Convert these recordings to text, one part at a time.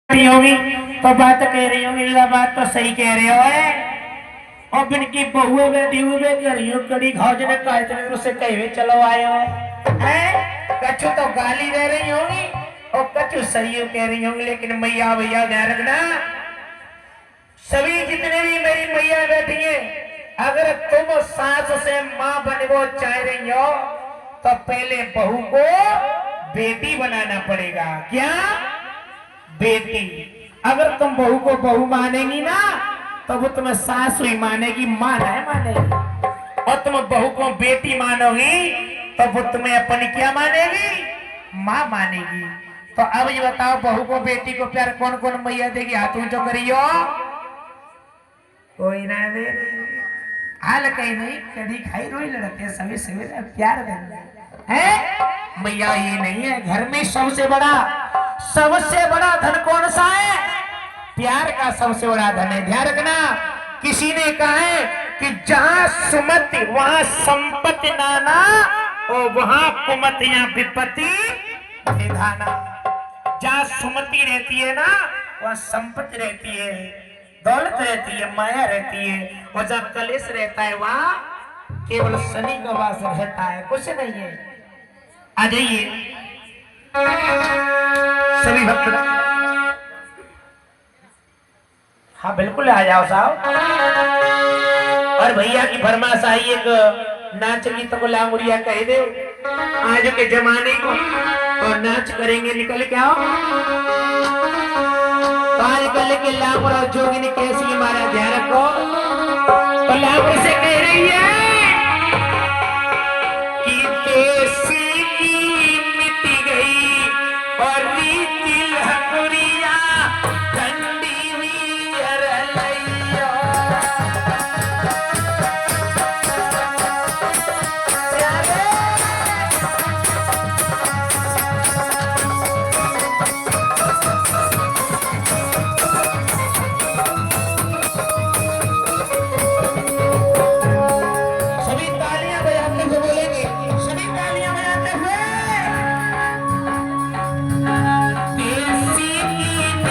होगी तो बात कह रही होगी, बात तो सही कह रहे हो है। और बिन की बहुए बैठी हुए करियो कड़ी घावजने कायतने उससे कहे चलो आयो है। कछु तो गाली दे रही होगी और कछु सही कह रही होंगी, लेकिन मैया भैया ध्यान रखना, सभी जितने भी मेरी मैया बैठी है, अगर तुम सास से मां बनवो चाह रही हो तो पहले बहू को बेटी बनाना पड़ेगा। क्या बेटी? अगर तुम बहू को बहू मानेगी ना तो वो तुम्हें सास हुई मानेगी, मां नहीं मानेगी। और तुम बहू को बेटी मानोगी तो वो तुम्हें अपनी क्या मानेगी? मां मानेगी। तो अब ये बताओ, बहू को बेटी को प्यार कौन कौन मैया देगी? हाथ ऊंचो करियो। कोई ना दे हाल कहीं नहीं, कड़ी खाई रोई लड़ते सभी सवेरे प्यार देंगे है। मैया ये नहीं है, घर में सबसे बड़ा धन कौन सा है? प्यार का सबसे बड़ा धन है। ध्यान रखना, किसी ने कहा है कि जहां सुमति वहां संपत्ति नाना और वहां कुमति या विपत्ति निधाना। जहां सुमति रहती है ना वहां संपत्ति रहती है, दौलत रहती है, माया रहती है। और जब कलेश रहता है वहां केवल शनि का वास रहता है, कुछ नहीं है। आ जाइए सभी भक्त। हाँ बिल्कुल आ जाओ साहब। और भैया की फरमाइश आई, एक नाच गीत को लांगुरिया कह दे आज के जमाने को, और नाच करेंगे। निकल के आओ। आजकल के लांगुर और जोगिनी कैसी हमारा ध्यान रखो। तो लांगुर से कह रही है कि देसी की मिट गई और रीति लहकुरिया ठंडी हुई अरलैया। देसी की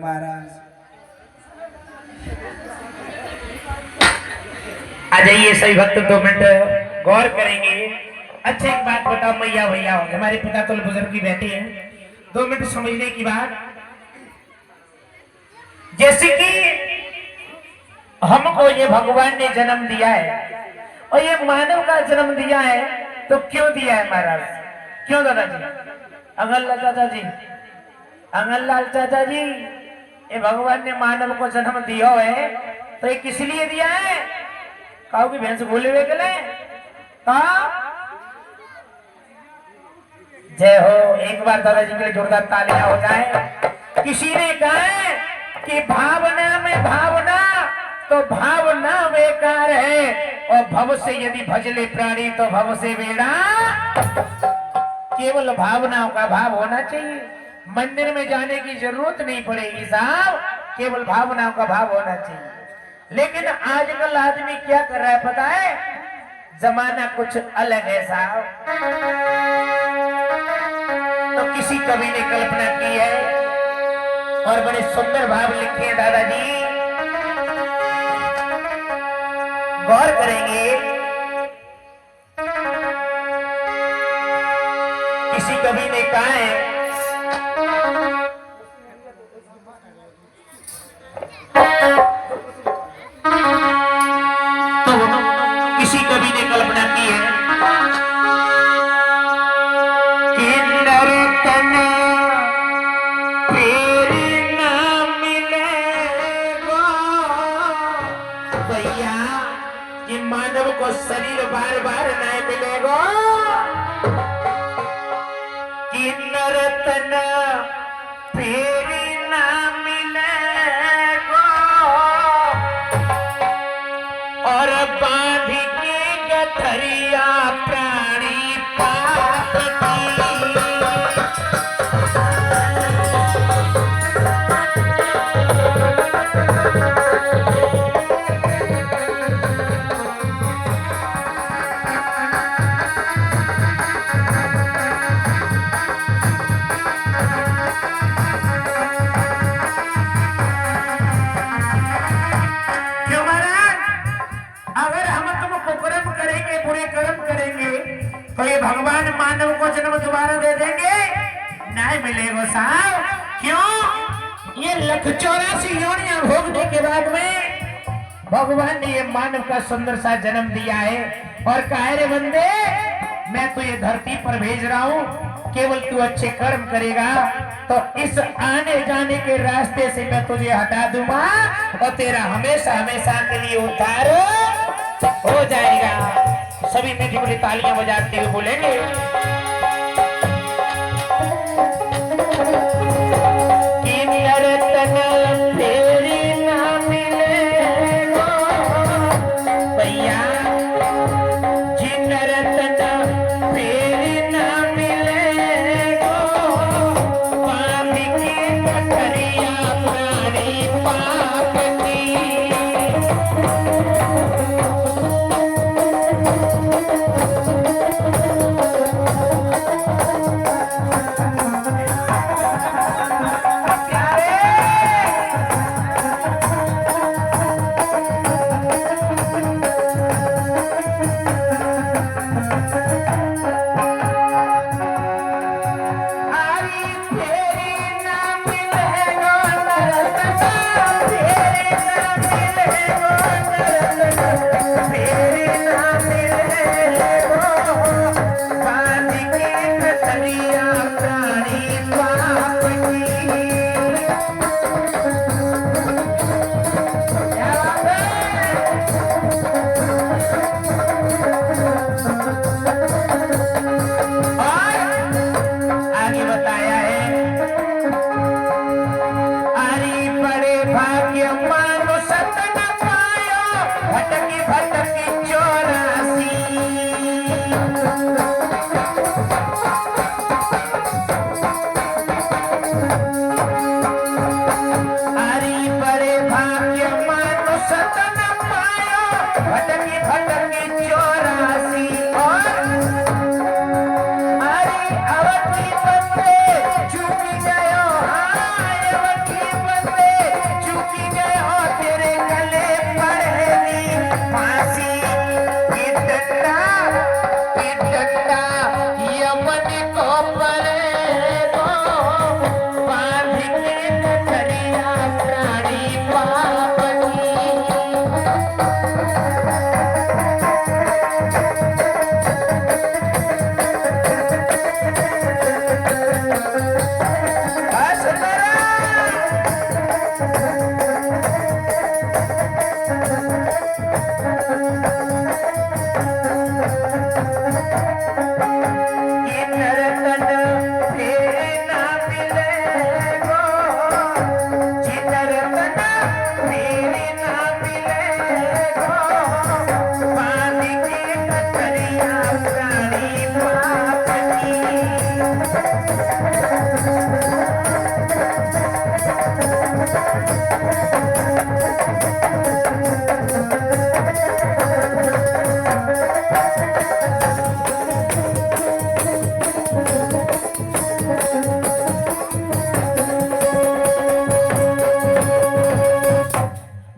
महाराज। आ जाइए सभी भक्त 2 मिनट गौर करेंगे। अच्छा एक बात बताओ मैया भैया हो हमारे पिता तो बुजुर्ग की बैठे हैं, 2 मिनट समझने की बात। जैसे कि हमको ये भगवान ने जन्म दिया है और ये मानव का जन्म दिया है, तो क्यों दिया है महाराज? क्यों दादाजी? अंगनलाल चाचा जी, अंगनलाल चाचा जी, ये भगवान ने मानव को जन्म दिया है तो ये किस लिए दिया है? काऊ की भैंस बोले हुए गले कहा जय हो। एक बार दादाजी के लिए जोरदार तालियां हो जाए। किसी ने कहा है कि भावना में भावना तो भावना बेकार है, और भव से यदि भजले प्राणी तो भव से बेड़ा। केवल भावनाओं का भाव होना चाहिए, मंदिर में जाने की जरूरत नहीं पड़ेगी साहब, केवल भावनाओं का भाव होना चाहिए। लेकिन आजकल आदमी क्या कर रहा है पता है? जमाना कुछ अलग है साहब। तो किसी कवि ने कल्पना की है और बड़े सुंदर भाव लिखे हैं दादाजी, गौर करेंगे। किसी कवि ने कहा है किसी कवि ने कल्पना की है कि नर्तन फिर न मिलेगा भैया, कि मानव को शरीर बार बार नहीं मिलेगा, कि नर्तन फिर न मिलेगा, और बांध के गठरिया प्राणी पाप की। तो ये भगवान मानव को जन्म दोबारा दे देंगे? नहीं मिलेगा साहब। क्यों? ये 184 योनियां भोगने के बाद में भगवान ने ये मानव का सुंदर सा जन्म दिया है और कहा रे बंदे मैं तुझे धरती पर भेज रहा हूँ, केवल तू अच्छे कर्म करेगा तो इस आने जाने के रास्ते से मैं तुझे हटा दूंगा और तेरा हमेशा हमेशा के लिए उद्धार हो जाएगा। सभी मीठी मीठी तालियां बजाते हुए बोलेंगे कि नर्तन तेरी ना मिलेगा भैया, जी नर्तन तेरी ना मिलेगा, पापी की गठरिया प्राणी पाप की।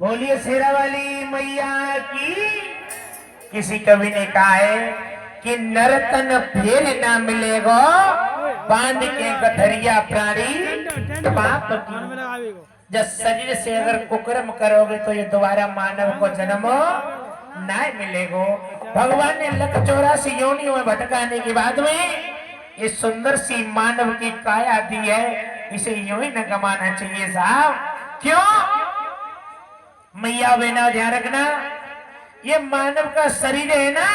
बोलिए शेरा वाली मैया की। किसी कवि ने कहा है कि नरतन फिर ना मिलेगो बांध के गठरिया प्राणी पाप की। जब शरीर से अगर कुकर्म करोगे तो ये दोबारा मानव को जन्म ना मिलेगो। भगवान ने लख 84 योनियों में भटकाने के बाद में ये सुंदर सी मानव की काया दी है, इसे यूं ही न गमाना चाहिए साहब। क्यों मैया बेना ध्यान रखना, ये मानव का शरीर है ना,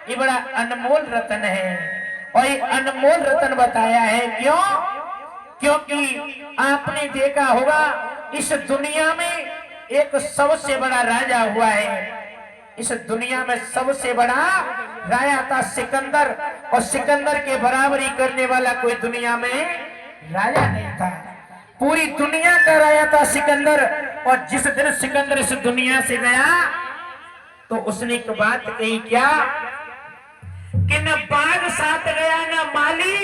ये बड़ा अनमोल रत्न है। और ये अनमोल रत्न बताया है क्यों? क्योंकि आपने देखा होगा इस दुनिया में एक सबसे बड़ा राजा हुआ है। इस दुनिया में सबसे बड़ा राजा था सिकंदर, और सिकंदर के बराबरी करने वाला कोई दुनिया में राजा नहीं था। पूरी दुनिया का राजा था सिकंदर। और जिस दिन सिकंदर इस दुनिया से गया तो उसने एक बात कही क्या कि न बाघ साथ गया न माली,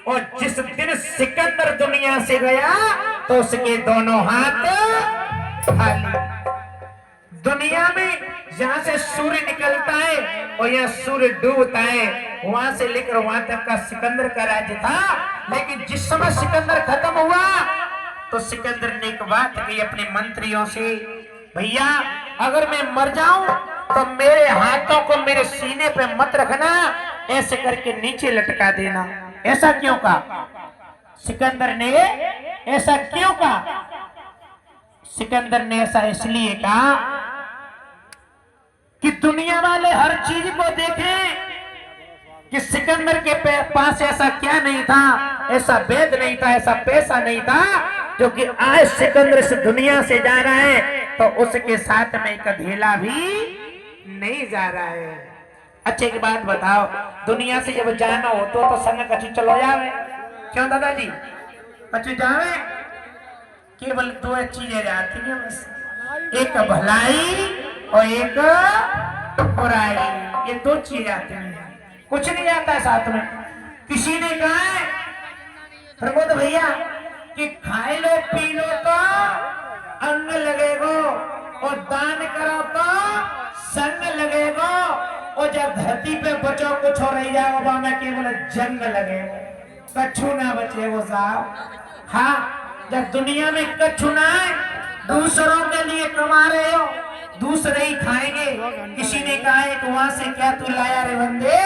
और जिस दिन सिकंदर दुनिया से गया तो उसके दोनों हाथ खाली। दुनिया में जहां से सूर्य निकलता है और यहां सूर्य डूबता है, वहां से लेकर वहां तक का सिकंदर का राज्य था। लेकिन जिस समय सिकंदर खत्म हुआ तो सिकंदर ने एक बात कही अपने मंत्रियों से, भैया अगर मैं मर जाऊं तो मेरे हाथों को मेरे सीने पे मत रखना, ऐसे करके नीचे लटका देना। ऐसा क्यों कहा सिकंदर ने? ऐसा क्यों कहा सिकंदर ने? ऐसा इसलिए कहा कि दुनिया वाले हर चीज को देखें कि सिकंदर के पास ऐसा क्या नहीं था, ऐसा वेद नहीं था, ऐसा पैसा नहीं था, जो कि आज सिकंदर इस दुनिया से जा रहा है तो उसके साथ में एक ढेला भी नहीं जा रहा है। अच्छे की बात बताओ, दुनिया से जब जाना हो तो संग कछु चलो जावे। क्यों दादाजी? कछु जावे? केवल दो चीजें जाती हैं बस, एक भलाई और एक बुराई। ये दो चीजें आती हैं, कुछ नहीं आता है साथ में। किसी ने कहा है प्रमोद भैया कि खाए लो पी लो तो अंग लगेगो, और दान करो तो संग लगेगो, और जब धरती पे बचो कुछ हो रही जाओ में केवल जंग लगे, कछु ना बचे वो साहब। हाँ, जब दुनिया में कछु ना है, दूसरों के लिए कमा रहे हो, दूसरे ही खाएंगे। किसी ने कहा है कि वहां से क्या तू लाया रे बंदे,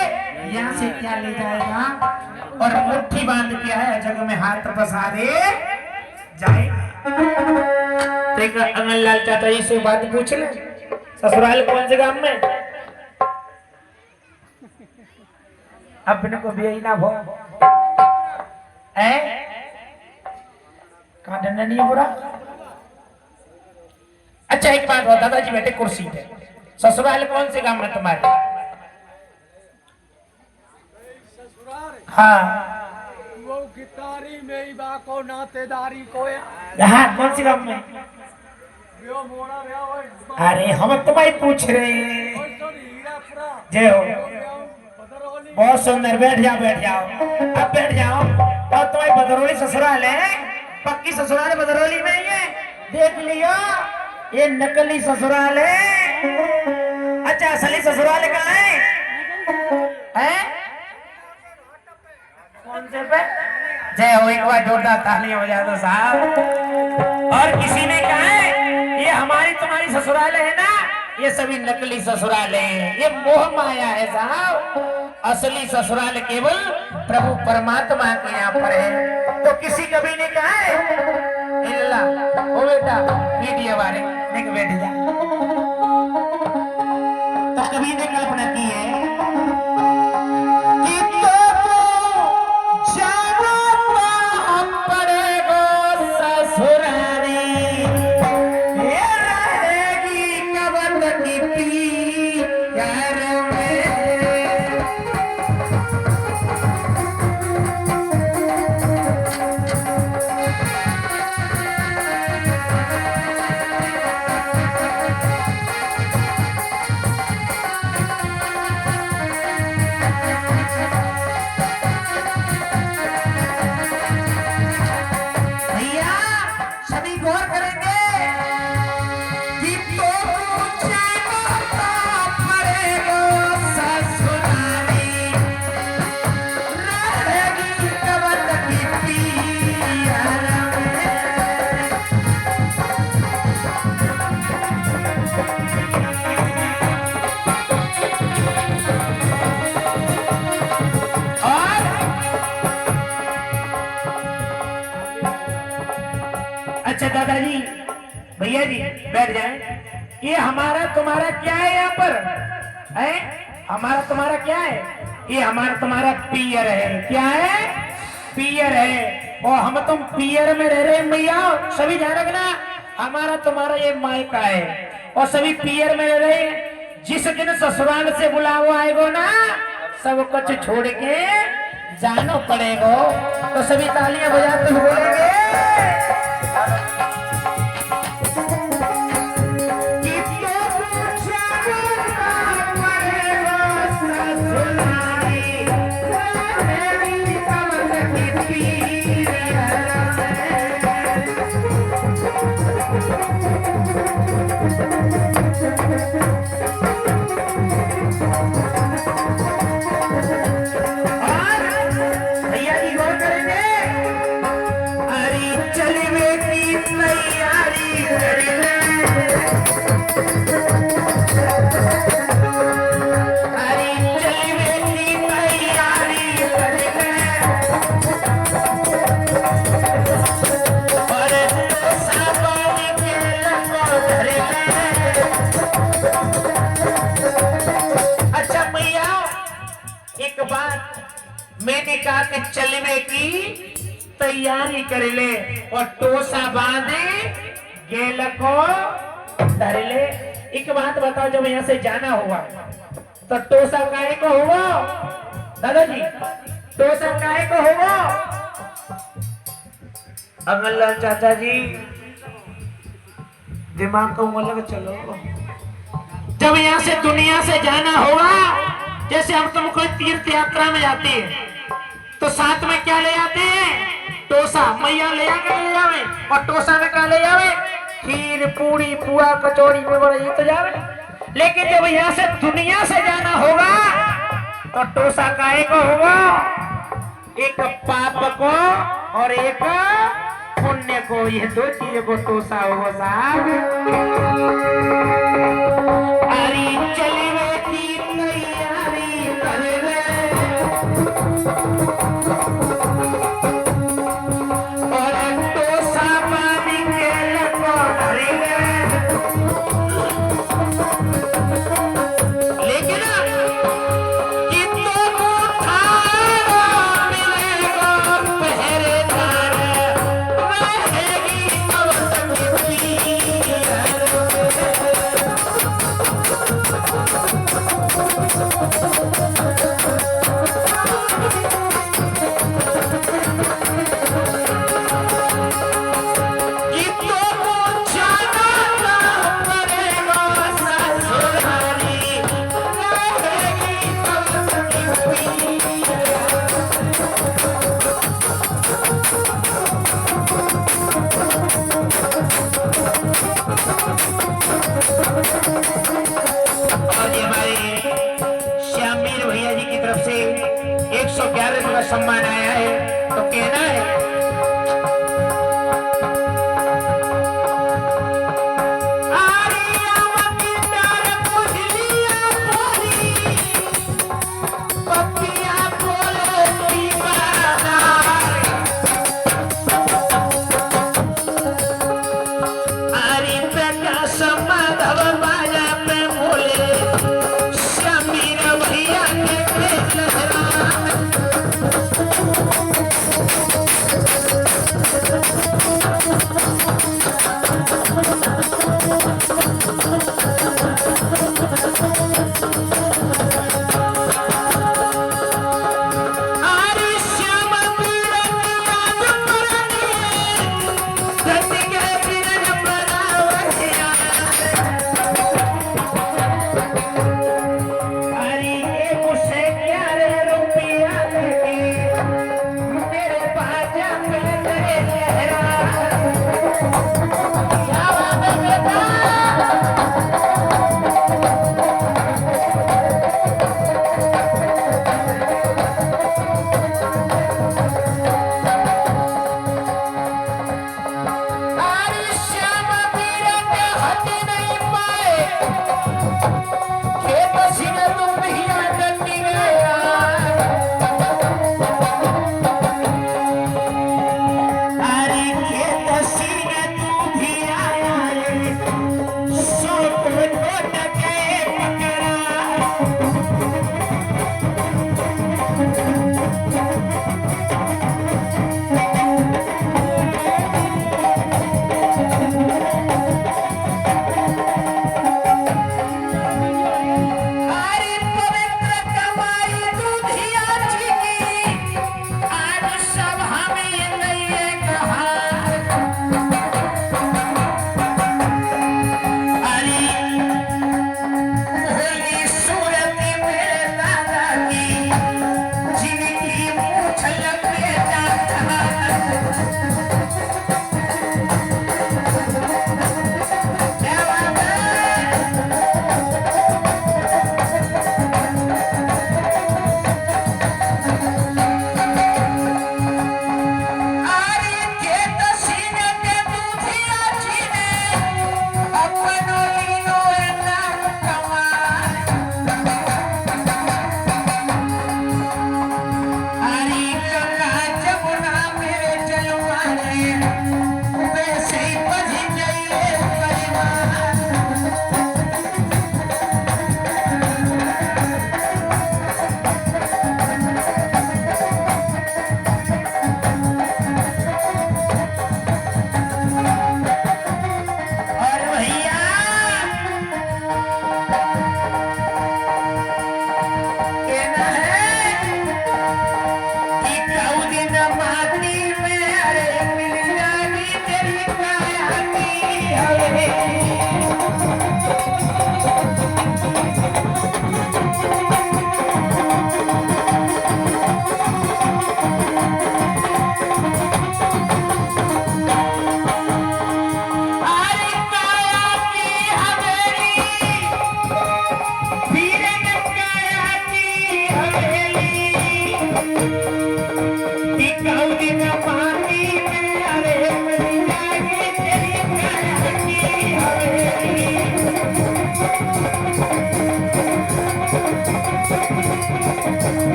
यहाँ से क्या ले जाएगा? और मुट्ठी बांध के है जग में हाथ पसारे जाए। तो एक अंगनलाल चाचा जी से बात पूछ ले, ससुराल कौन से गांव में? अपने को भी यही ना भो है, कहाँ डंडा नहीं है बुरा। अच्छा एक बात बता, दादाजी बैठे कुर्सी पे, ससुराल कौन से गांव में तुम्हारे? हाँ वो गिटारी में ही बाको नातेदारी को यहाँ कौन सी गांव में? अरे हम तुम्हारी पूछ रहे हैं। जय हो, बहुत सुंदर, बैठ जाओ बैठ जाओ, अब बैठ जाओ। और तुम्हारी भदरौली ससुराल है? पक्की ससुराल भदरौली में ही है, देख लियो, ये नकली ससुराल है। अच्छा असली ससुराल कहाँ है? हैं? कौन से पे? जय हो, एक बार जोरदार ताली हो जाए तो साहब। और किसी ने कहा है ये हमारी तुम्हारी ससुराल है ना, ये सभी नकली ससुराल है, ये मोह माया है साहब। असली ससुराल केवल प्रभु परमात्मा के यहाँ पर है। तो किसी कवि ने कहा है इल्ला ओ बेटा मीडिया वाले लेके बैठ जा। तो कवि ने कल्पना की है कि दादाजी, भैया जी बैठ जाए। ये हमारा तुम्हारा क्या है यहाँ पर? है हमारा तुम्हारा क्या है? ये हमारा तुम्हारा पियर है। क्या है? पियर है। और हम तुम पियर में रह रहे हैं भैया, सभी ध्यान रखना। हमारा तुम्हारा ये मायका है और सभी पियर में रह रहे हैं। जिस दिन ससुराल से बुलावा आएगो ना, सब कुछ छोड़ के जानो पड़ेगा। तो सभी तालियां बजाते हुए बोलेंगे, मैंने कहा कि चलने की तैयारी कर ले और टोसा बांधे गेल को धर ले। एक बात बताओ, जब यहाँ से जाना हुआ तो टोसा काहे को होगा दादाजी? टोसा काहे को होगा? अगला चाचा जी दिमाग को अलग चलो। जब यहाँ से दुनिया से जाना होगा, जैसे हम तुम कोई तीर्थ यात्रा में जाते हैं तो साथ में क्या ले जाते हैं? टोसा। मैया ले जावे और टोसा में क्या ले जावे? खीर, पूरी, पुआ, कचौड़ी वगैरह ये तो जावे। लेकिन जब यहाँ से दुनिया से जाना होगा तो टोसा काहे को होगा? एक पाप को और एक पुण्य को, ये दो चीजों को टोसा होगा साहब। अरे चलने की तैयारी कर ले और टोसा बांध के लको धर ले। लेकिन कि तो थारा मिलेगा पहरेदार, रहेगी से 111 का सम्मान आया है। तो कहना है,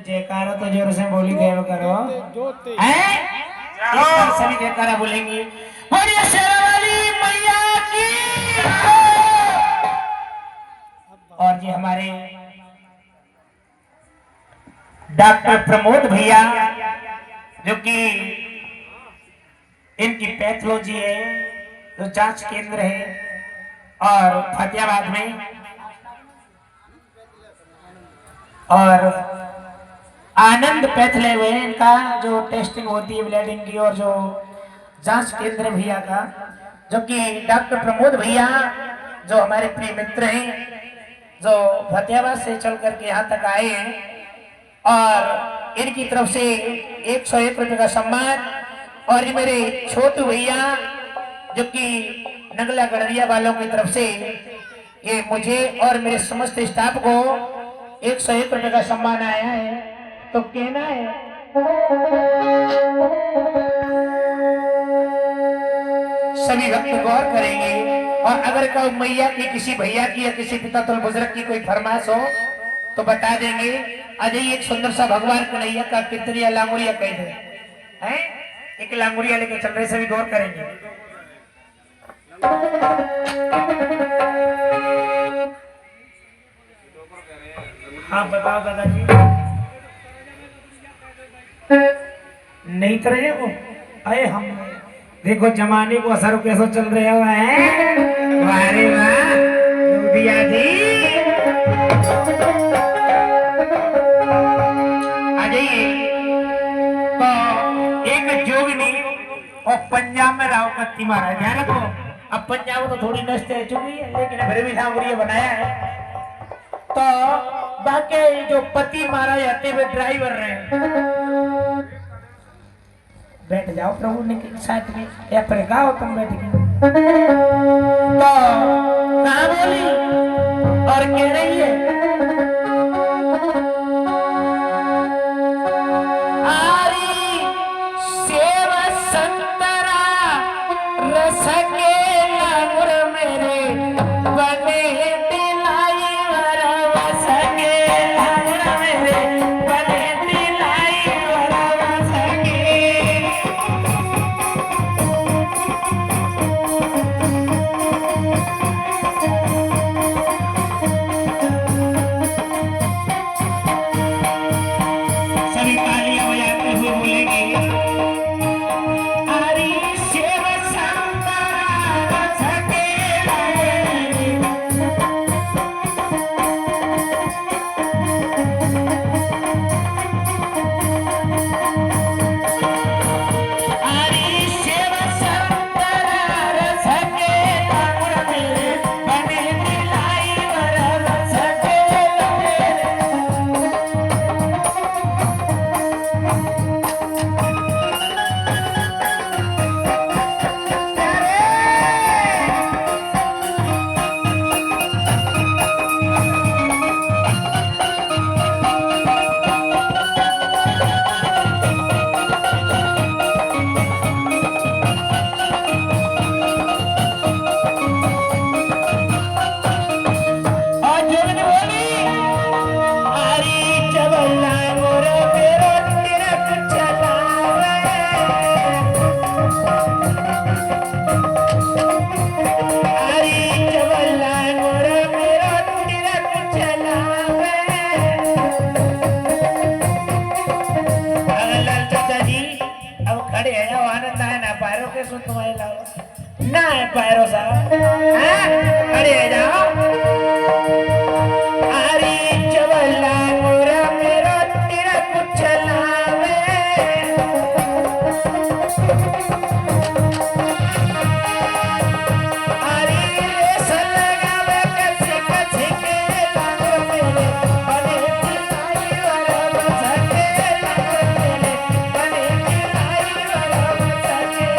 जयकारा तो जोर से बोली देव करो हैं? सभी जयकारा बोलेंगे बोलिए शेरावाली मैया की। और जी हमारे डॉक्टर प्रमोद भैया जो कि इनकी पैथोलॉजी है, जो जांच केंद्र है और फतेहाबाद में, और आनंद पैथ लैब है इनका, जो टेस्टिंग होती है ब्लडिंग की, और जो जांच केंद्र भैया का, जो कि डॉक्टर प्रमोद भैया जो हमारे प्रिय मित्र हैं, जो फतेहाबाद से चल करके यहाँ तक आए हैं, और इनकी तरफ से 101 रुपए का सम्मान। और ये मेरे छोटू भैया जो कि नगला गड़रिया वालों की तरफ से ये मुझे और मेरे समस्त स्टाफ को 101 रुपए का सम्मान आया है। तो कहना है सभी भक्त गौर करेंगे, और अगर कोई मैया की, किसी भैया की या किसी पिता तो बुजुर्ग की कोई फरमाइश हो तो बता देंगे। अजय एक सुंदर सा भगवान कन्हैया का कितरिया लांगुरिया कह दे हैं, एक लांगुरिया लेके चल रहे, सभी गौर करेंगे। हाँ बताओ दादाजी। नहीं तो रहे वो, अरे हम देखो जमाने को असर कैसे चल रहे हो हैं। अरे वाह दूधिया जी, आ जाइए। तो एक जोगिनी और पंजाब में राव कत्ती मारा, ध्यान रखो। अब पंजाब तो थोड़ी नष्ट है चुकी है, लेकिन फिर भी लांगुरिया बनाया है। तो बाकी जो पति मारा जाते हुए ड्राइवर रहे, बैठ जाओ प्रभु ने के साथ में, या पर गाओ तुम बैठ के। तो कहाँ बोली और कह रही है, आरी सेव संतरा रस के लांगुर मेरे बने दिलाई वरवस के लांगुर मेरे बने दिलाई वरवस के। अब खड़े है जाओ आनंद आए ना पैरों के सुन तुम्हारे लाओ ना है पैरों साहब हाँ? खड़े है जाओ अरे जवला मोरा मेरा तेरा कुछ लावे अरे ऐसा लगावे कैसे कैसे के लागो मेरे बने दिलाई वाला बसके लागो मेरे बने दिलाई वाला बसके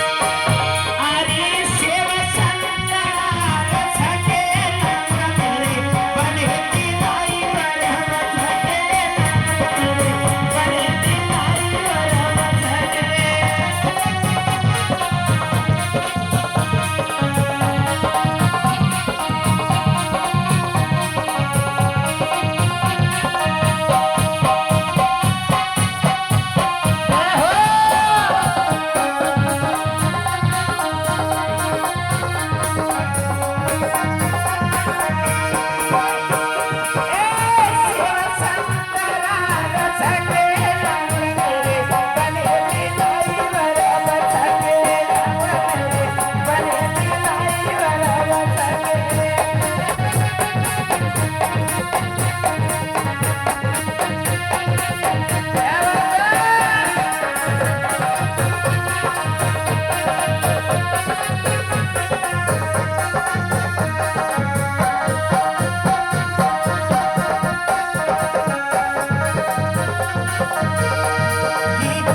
अरे शिव शंकर सके लागो मेरे बने दिलाई वाला बसके लागो मेरे बने दिलाई वाला बसके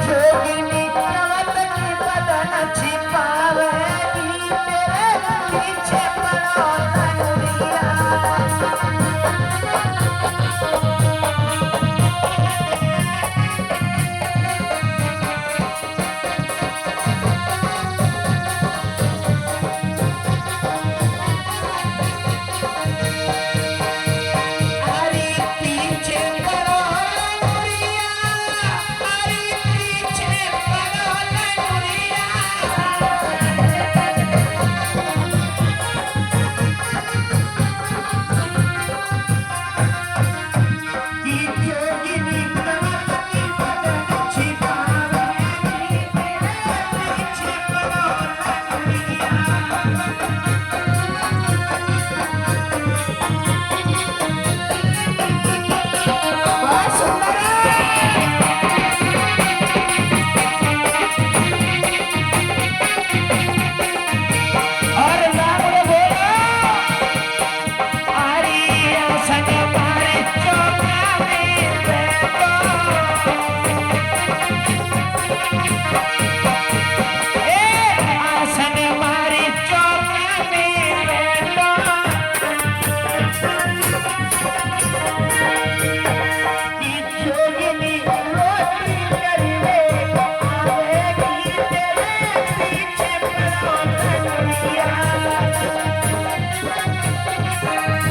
जोगिनी नवत की बदन छिपावेगी तेरे पीछे पड़ो नगरिया